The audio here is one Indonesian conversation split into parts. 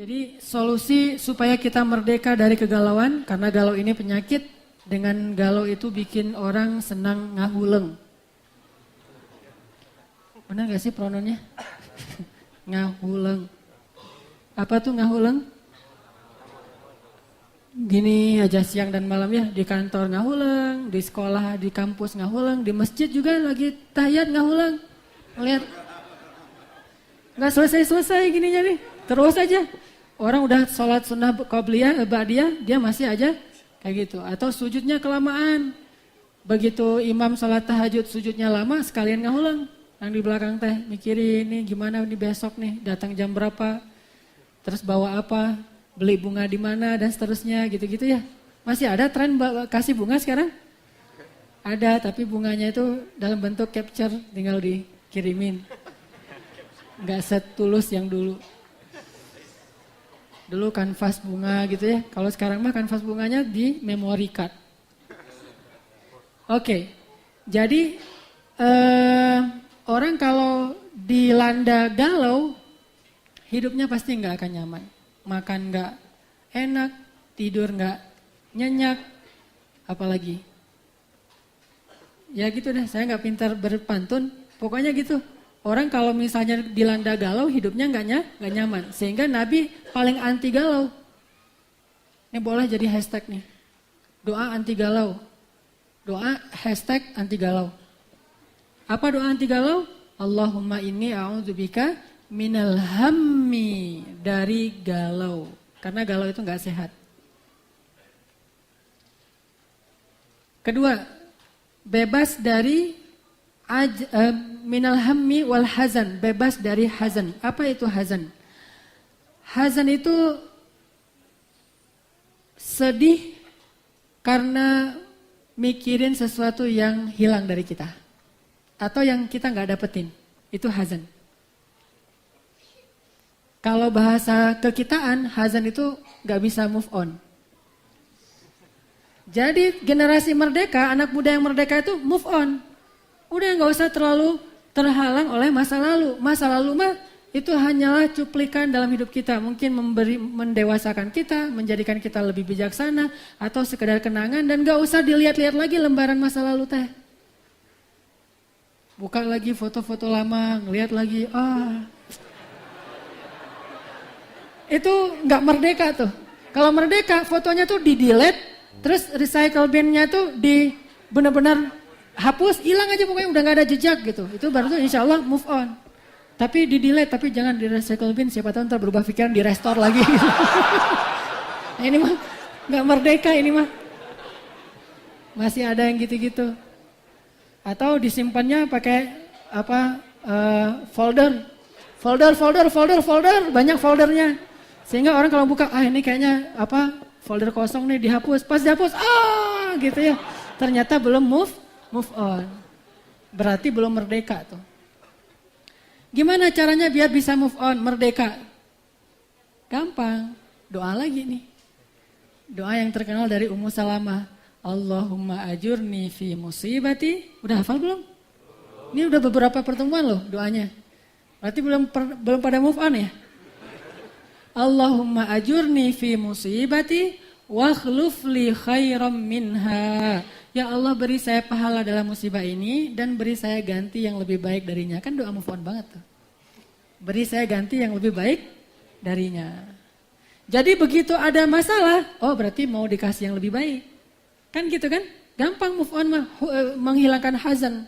Jadi solusi supaya kita merdeka dari kegalauan, karena galau ini penyakit, dengan galau itu bikin orang senang ngahuleng. Benar gak sih pronounnya? Ngahuleng. Apa tuh ngahuleng? Gini aja siang dan malam ya, di kantor ngahuleng, di sekolah, di kampus ngahuleng, di masjid juga lagi tahiyat ngahuleng. Lihat, nggak selesai gininya nih, terus aja. Orang udah sholat sunnah qobliyah, ba'diyah, dia masih aja kayak gitu. Atau sujudnya kelamaan. Begitu imam sholat tahajud sujudnya lama, sekalian ngahuleng. Yang di belakang teh mikirin nih gimana nih besok nih, datang jam berapa, terus bawa apa, beli bunga di mana dan seterusnya gitu-gitu ya. Masih ada tren kasih bunga sekarang? Ada, tapi bunganya itu dalam bentuk capture, tinggal dikirimin. Nggak setulus yang dulu. Dulu kanvas bunga gitu ya. Kalau sekarang mah kanvas bunganya di memory card. Oke, jadi orang kalau dilanda galau, hidupnya pasti nggak akan nyaman. Makan nggak enak, tidur nggak nyenyak, apalagi. Ya gitu deh, saya nggak pintar berpantun, pokoknya gitu. Orang kalau misalnya dilanda galau, hidupnya nggak nyaman. Sehingga Nabi paling anti galau. Ini boleh jadi hashtag nih. Doa anti galau. Doa hashtag anti galau. Apa doa anti galau? Allahumma inni a'udzubika minal hammi, dari galau. Karena galau itu nggak sehat. Kedua, bebas dari minal hammi wal hazan, bebas dari hazan. Apa itu hazan? Hazan itu sedih karena mikirin sesuatu yang hilang dari kita. Atau yang kita nggak dapetin. Itu hazan. Kalau bahasa kekitaan, hazan itu nggak bisa move on. Jadi generasi merdeka, anak muda yang merdeka itu move on. Udah nggak usah terlalu terhalang oleh masa lalu. Masa lalu mah itu hanyalah cuplikan dalam hidup kita. Mungkin mendewasakan kita, menjadikan kita lebih bijaksana, atau sekedar kenangan. Dan nggak usah dilihat-lihat lagi lembaran masa lalu teh. Buka lagi foto-foto lama, ngelihat lagi, itu nggak merdeka tuh. Kalau merdeka, fotonya tuh di-delete, terus recycle bin-nya tuh benar-benar hapus, hilang aja pokoknya, udah gak ada jejak gitu. Itu baru tuh insya Allah move on. Tapi di-delete, tapi jangan di recycle bin, siapa tahu ntar berubah pikiran di restore lagi. Nah, ini mah gak merdeka ini mah. Masih ada yang gitu-gitu. Atau disimpannya pakai folder, banyak foldernya. Sehingga orang kalau buka, ini kayaknya folder kosong nih, dihapus. Pas dihapus, gitu ya. Ternyata belum move on. Berarti belum merdeka tuh. Gimana caranya biar bisa move on, merdeka? Gampang, doa lagi nih. Doa yang terkenal dari Ummu Salamah. Allahumma ajurni fi musibati. Udah hafal belum? Ini udah beberapa pertemuan loh doanya. Berarti belum pada move on ya? Allahumma ajurni fi musibati wa akhluf li khairam minha. Ya Allah, beri saya pahala dalam musibah ini dan beri saya ganti yang lebih baik darinya. Kan doa move on banget tuh. Beri saya ganti yang lebih baik darinya. Jadi begitu ada masalah, berarti mau dikasih yang lebih baik. Kan gitu kan? Gampang move on menghilangkan hazan.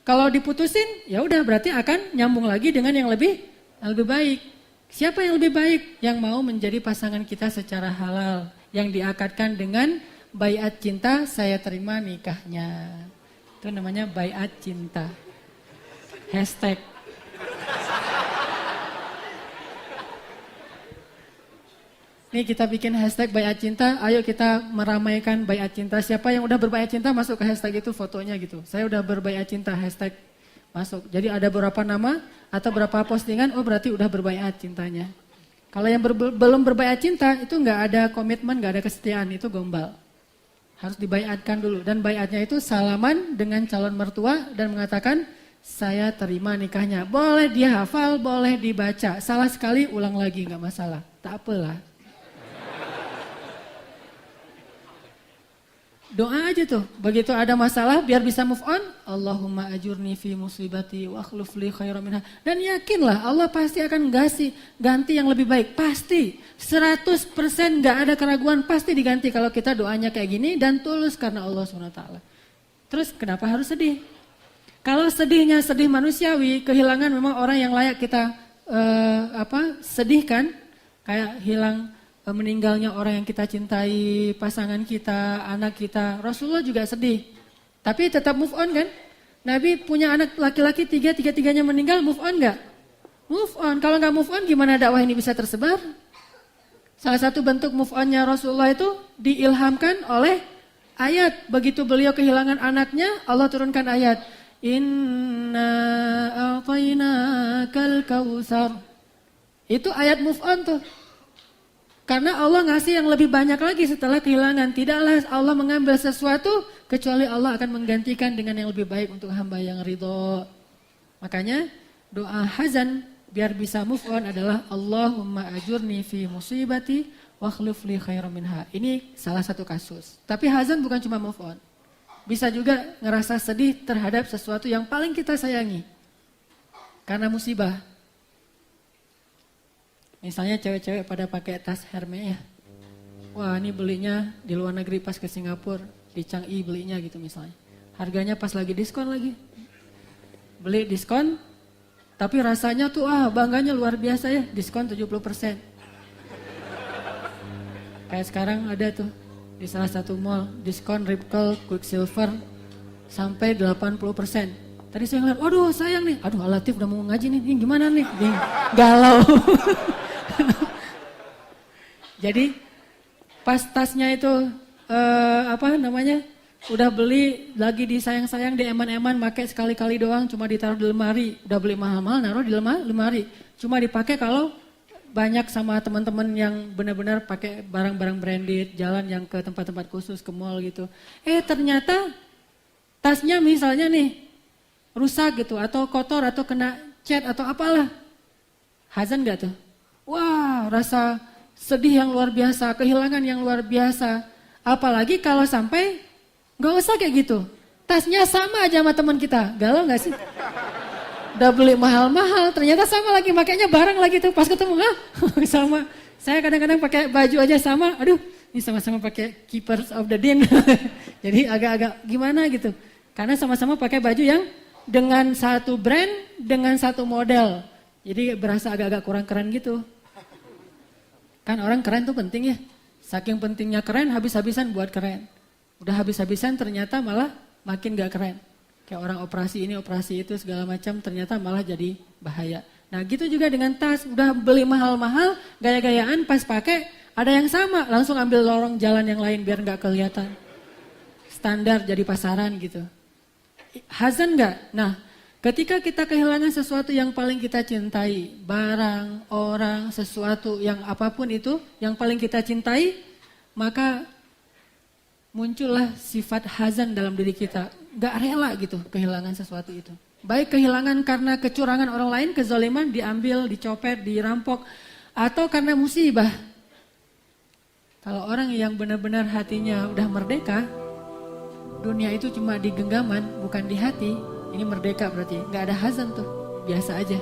Kalau diputusin, ya udah berarti akan nyambung lagi dengan yang lebih baik. Siapa yang lebih baik? Yang mau menjadi pasangan kita secara halal, yang diakadkan dengan baiat cinta, saya terima nikahnya. Itu namanya baiat cinta. Hashtag. Nih kita bikin hashtag baiat cinta, ayo kita meramaikan baiat cinta. Siapa yang udah berbaiat cinta masuk ke hashtag itu fotonya gitu. Saya udah berbaiat cinta, hashtag masuk. Jadi ada beberapa nama atau berapa postingan, berarti udah berbaiat cintanya. Kalau yang belum berbaiat cinta itu nggak ada komitmen, nggak ada kesetiaan, itu gombal. Harus dibaiatkan dulu. Dan baiatnya itu salaman dengan calon mertua dan mengatakan, saya terima nikahnya. Boleh dia hafal, boleh dibaca. Salah sekali ulang lagi nggak masalah. Tak apalah. Doa aja tuh. Begitu ada masalah biar bisa move on. Allahumma ajurni fi musibati wa akhluf li khairan minha. Dan yakinlah Allah pasti akan ganti yang lebih baik. Pasti. 100% gak ada keraguan pasti diganti kalau kita doanya kayak gini dan tulus karena Allah SWT. Terus kenapa harus sedih? Kalau sedihnya sedih manusiawi, kehilangan memang orang yang layak kita sedihkan. Kayak hilang meninggalnya orang yang kita cintai, pasangan kita, anak kita. Rasulullah juga sedih. Tapi tetap move on kan? Nabi punya anak laki-laki tiga-tiganya meninggal, move on gak? Move on. Kalau gak move on gimana dakwah ini bisa tersebar? Salah satu bentuk move onnya Rasulullah itu diilhamkan oleh ayat. Begitu beliau kehilangan anaknya, Allah turunkan ayat. Inna a'tainakal kautsar. Itu ayat move on tuh. Karena Allah ngasih yang lebih banyak lagi setelah kehilangan. Tidaklah Allah mengambil sesuatu kecuali Allah akan menggantikan dengan yang lebih baik untuk hamba yang ridho. Makanya doa hazan biar bisa move on adalah Allahumma ajurni fi musibati wa akhlif li khairan minha. Ini salah satu kasus. Tapi hazan bukan cuma move on. Bisa juga ngerasa sedih terhadap sesuatu yang paling kita sayangi. Karena musibah. Misalnya cewek-cewek pada pakai tas Hermes ya. Wah ini belinya di luar negeri pas ke Singapura. Di Changi belinya gitu misalnya. Harganya pas lagi diskon lagi. Beli diskon. Tapi rasanya tuh bangganya luar biasa ya. Diskon 70%. Kayak sekarang ada tuh. Di salah satu mall. Diskon Ripple Quicksilver. Sampai 80%. Tadi saya ngeliat, waduh sayang nih. Aduh Latif udah mau ngaji nih. Ini gimana nih? Galau. Jadi pas tasnya itu udah beli lagi disayang-sayang di eman-eman, pakai sekali-kali doang, cuma ditaruh di lemari. Udah beli mahal-mahal naruh di lemari. Cuma dipakai kalau banyak sama teman-teman yang benar-benar pakai barang-barang branded, jalan yang ke tempat-tempat khusus, ke mall gitu. Ternyata tasnya misalnya nih rusak gitu, atau kotor, atau kena cat atau apalah. Hazan gak tuh? Wah, rasa sedih yang luar biasa, kehilangan yang luar biasa. Apalagi kalau sampai gak usah kayak gitu. Tasnya sama aja sama teman kita. Galau gak sih? Udah beli mahal-mahal, ternyata sama lagi. Makanya barang lagi tuh pas ketemu, sama. Saya kadang-kadang pakai baju aja sama. Aduh, ini sama-sama pakai Keepers of the Din. Jadi agak-agak gimana gitu. Karena sama-sama pakai baju yang dengan satu brand, dengan satu model. Jadi berasa agak-agak kurang keren gitu. Kan orang keren tuh penting ya. Saking pentingnya keren, habis-habisan buat keren. Udah habis-habisan ternyata malah makin gak keren. Kayak orang operasi ini, operasi itu segala macam ternyata malah jadi bahaya. Nah gitu juga dengan tas, udah beli mahal-mahal, gaya-gayaan pas pakai ada yang sama. Langsung ambil lorong jalan yang lain biar gak kelihatan. Standar jadi pasaran gitu. Hazan gak? Nah ketika kita kehilangan sesuatu yang paling kita cintai, barang, orang, sesuatu yang apapun itu, yang paling kita cintai, maka muncullah sifat hazan dalam diri kita. Gak rela gitu kehilangan sesuatu itu. Baik kehilangan karena kecurangan orang lain, kezaliman, diambil, dicopet, dirampok, atau karena musibah. Kalau orang yang benar-benar hatinya udah merdeka, dunia itu cuma di genggaman, bukan di hati. Ini merdeka berarti, gak ada hazan tuh, biasa aja.